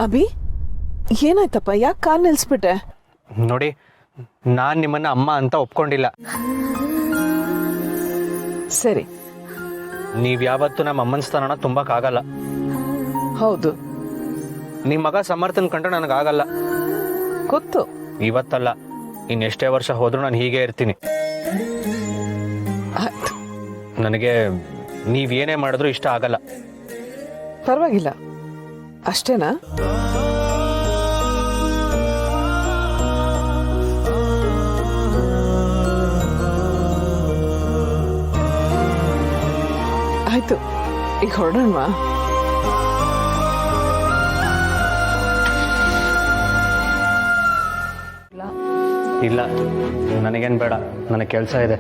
ಅಭಿ ಏನಾಯ್ತಪ್ಪ? ಯಾಕೆ ಕಾರ್ ನಿಲ್ಸ್ಬಿಟ್ಟೆ? ನೋಡಿ, ನಾನು ನಿಮ್ಮನ್ನ ಅಮ್ಮ ಅಂತ ಒಪ್ಕೊಂಡಿಲ್ಲ. ಸರಿ, ನೀವು ಯಾವತ್ತೂ ನಮ್ಮ ಅಮ್ಮನ ಸ್ಥಾನನ ತುಂಬಕ್ಕಾಗಲ್ಲ. ಹೌದು ನಿಮ್ಮ ಮಗ ಸಮರ್ಥನ್ ಕಂಡ್ರೆ ನನಗಾಗಲ್ಲ. ಗೊತ್ತು. ಇವತ್ತಲ್ಲ, ಇನ್ನೆಷ್ಟೇ ವರ್ಷ ಹೋದ್ರೂ ನಾನು ಹೀಗೆ ಇರ್ತೀನಿ. ಆಯ್ತು, ನನಗೆ ನೀವೇನೇ ಮಾಡಿದ್ರೂ ಇಷ್ಟ ಆಗಲ್ಲ. ಪರವಾಗಿಲ್ಲ. ಅಷ್ಟೇನಾ? ಆಯ್ತು, ಈಗ ಹೊರಡೋಣವಾ? ಇಲ್ಲ, ನನಗೇನು ಬೇಡ. ನನಗೆ ಕೆಲಸ ಇದೆ,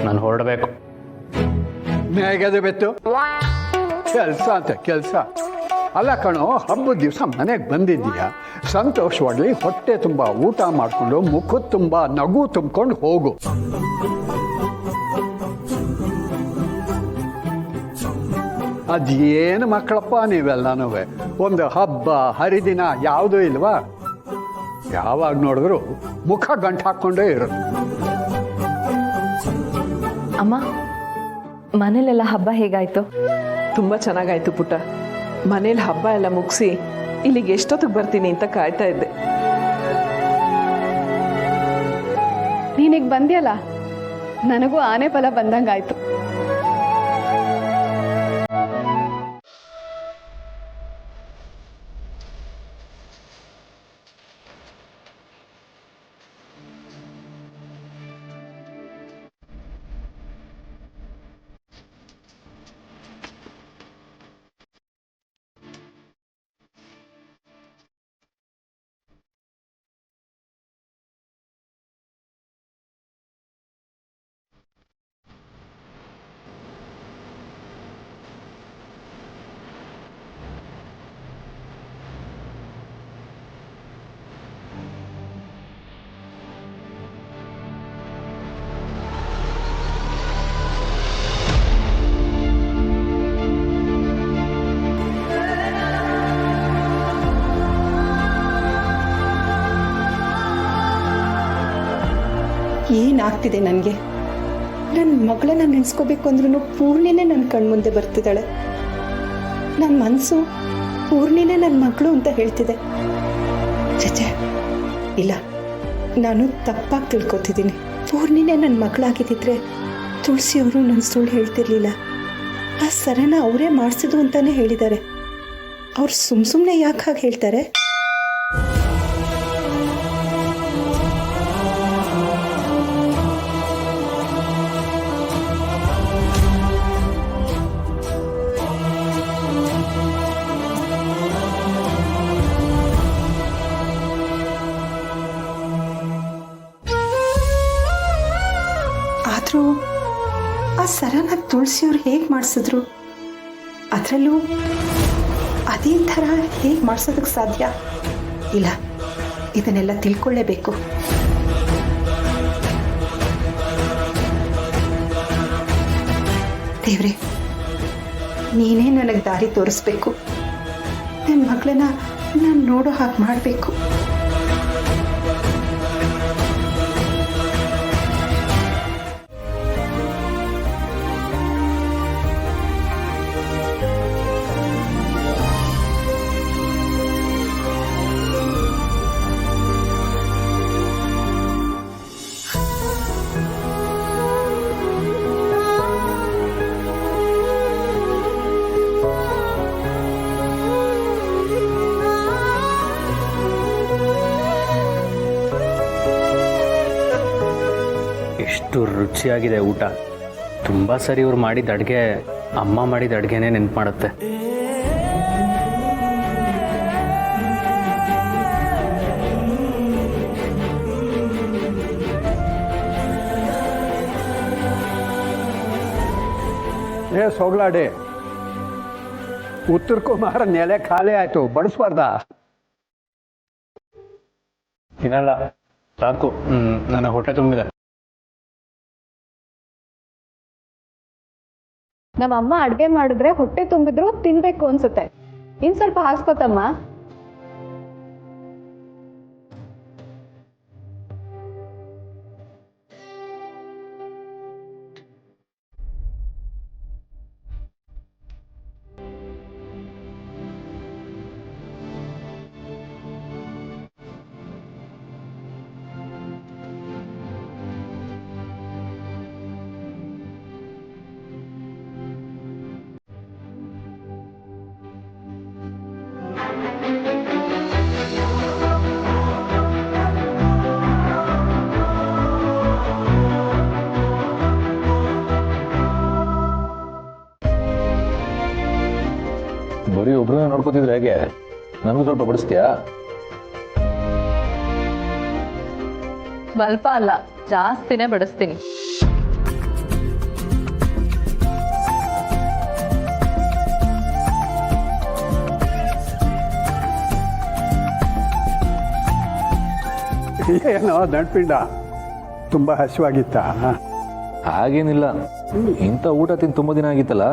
ನಾನು ಹೊರಡಬೇಕು. ಹೇಗದು ಬೆತ್ತು ಕೆಲಸ ಅಂತ ಕೆಲಸ ಅಲ್ಲ ಕಣೋ. ಹಬ್ಬದ ದಿವಸ ಮನೆಗೆ ಬಂದಿದ್ದೀಯ, ಸಂತೋಷವಾಗಿ ಹೊಟ್ಟೆ ತುಂಬ ಊಟ ಮಾಡಿಕೊಂಡು ಮುಖದ ತುಂಬ ನಗು ತುಂಬಿಕೊಂಡು ಹೋಗು. ಅದೇನು ಮಕ್ಕಳಪ್ಪ ನೀವೆಲ್ಲನೂ, ಒಂದು ಹಬ್ಬ ಹರಿದಿನ ಯಾವುದೂ ಇಲ್ವಾ? ಯಾವಾಗ ನೋಡಿದ್ರು ಮುಖ ಗಂಟು ಹಾಕ್ಕೊಂಡೇ ಇರೋದು. ಅಮ್ಮ, ಮನೇಲೆಲ್ಲ ಹಬ್ಬ ಹೇಗಾಯ್ತು? ತುಂಬ ಚೆನ್ನಾಗಾಯ್ತು ಪುಟ್ಟ. ಮನೇಲಿ ಹಬ್ಬ ಎಲ್ಲ ಮುಗಿಸಿ ಇಲ್ಲಿಗೆ ಎಷ್ಟೊತ್ತಿಗೆ ಬರ್ತೀನಿ ಅಂತ ಕಾಯ್ತಾ ಇದ್ದೆ. ನೀನೀಗ ಬಂದ್ಯಲ್ಲ, ನನಗೂ ಆನೆ ಫಲ ಬಂದಂಗಾಯ್ತು. ಏನಾಗ್ತಿದೆ ನನಗೆ? ನನ್ನ ಮಗಳನ್ನ ನೆನೆಸ್ಕೋಬೇಕು ಅಂದ್ರೂ ಪೂರ್ಣಿನೇ ನನ್ನ ಕಣ್ಮುಂದೆ ಬರ್ತಿದ್ದಾಳೆ. ನನ್ನ ಮನಸ್ಸು ಪೂರ್ಣಿನೇ ನನ್ನ ಮಗಳು ಅಂತ ಹೇಳ್ತಿದೆ. ಚಚೆ, ಇಲ್ಲ, ನಾನು ತಪ್ಪಾಗಿ ತಿಳ್ಕೊತಿದ್ದೀನಿ. ಪೂರ್ಣಿನೇ ನನ್ನ ಮಗಳಾಗಿದ್ದಿದ್ರೆ ತುಳಸಿಯವರು ನನ್ನ ಸುಳ್ಳು ಹೇಳ್ತಿರ್ಲಿಲ್ಲ. ಆ ಸರನ ಅವರೇ ಮಾಡಿಸಿದ್ದು ಅಂತಾನೆ ಹೇಳಿದ್ದಾರೆ. ಅವ್ರು ಸುಮ್ಮನೆ ಯಾಕೆ ಹಾಗೆ ಹೇಳ್ತಾರೆ? ಆದರೂ ಆ ಸರನ ತುಳಸಿಯವ್ರು ಹೇಗೆ ಮಾಡಿಸಿದ್ರು? ಅದರಲ್ಲೂ ಅದೇ ಥರ ಹೇಗೆ ಮಾಡಿಸೋದಕ್ಕೆ ಸಾಧ್ಯ? ಇಲ್ಲ, ಇದನ್ನೆಲ್ಲ ತಿಳ್ಕೊಳ್ಳೇಬೇಕು. ದೇವ್ರೆ, ನೀನೇ ನನಗೆ ದಾರಿ ತೋರಿಸ್ಬೇಕು. ನನ್ನ ಮಗಳನ್ನ ನಾನು ನೋಡೋ ಹಾಗೆ ಮಾಡಬೇಕು. ಎಷ್ಟು ರುಚಿಯಾಗಿದೆ ಊಟ. ತುಂಬ ಸರಿ ಇವ್ರು ಮಾಡಿದ ಅಡುಗೆ ಅಮ್ಮ ಮಾಡಿದ ಅಡುಗೆನೇ ನೆನ್ಪು ಮಾಡುತ್ತೆ. ಸೋಗ್ಲಾಡಿ, ಉತ್ತರ ಕುಮಾರ ನೆಲೆ ಖಾಲಿ ಆಯ್ತು, ಬಡಿಸ್ಬಾರ್ದ? ತಿನ್ನಲ್ಲ, ಸಾಕು, ನನ್ನ ಹೊಟ್ಟೆ ತುಂಬಿದೆ. ನಮ್ಮಮ್ಮ ಅಡ್ಗೆ ಮಾಡಿದ್ರೆ ಹೊಟ್ಟೆ ತುಂಬಿದ್ರು ತಿನ್ಬೇಕು ಅನ್ಸುತ್ತೆ. ಇನ್ ಸ್ವಲ್ಪ ಹಾಸ್ಕೊತಮ್ಮ. ಕೂತಿದ್ರೆ ಹೇಗೆ? ನನಗೂ ಸ್ವಲ್ಪ ಬಡಿಸ್ತೀಯಾ? ಸ್ವಲ್ಪ ಅಲ್ಲ, ಜಾಸ್ತಿನೇ ಬಡಿಸ್ತೀನಿ. ಏನೋ ದಂಡ್ಪಿಂಡ ತುಂಬ ಹಸಿವಾಗಿತ್ತಾ? ಹಾಗೇನಿಲ್ಲ, ಇಂಥ ಊಟ ತಿಂದು ತುಂಬ ದಿನ ಆಗಿತ್ತಲ್ಲ.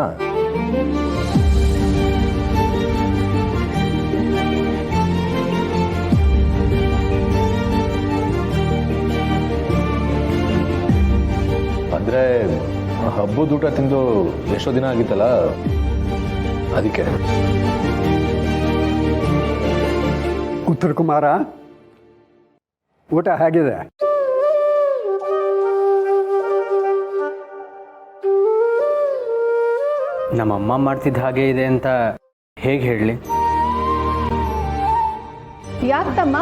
ಅಂದ್ರೆ ಹಬ್ಬದ ಊಟ ತಿಂದು ಎಷ್ಟೋ ದಿನ ಆಗಿತ್ತಲ್ಲ, ಅದಕ್ಕೆ. ಉತ್ತರ ಕುಮಾರ, ಊಟ ಹೇಗಿದೆ? ನಮ್ಮಮ್ಮ ಮಾಡ್ತಿದ್ದ ಹಾಗೆ ಇದೆ ಅಂತ ಹೇಗೆ ಹೇಳಲಿ? ಯಾಕೆ ತಮ್ಮ?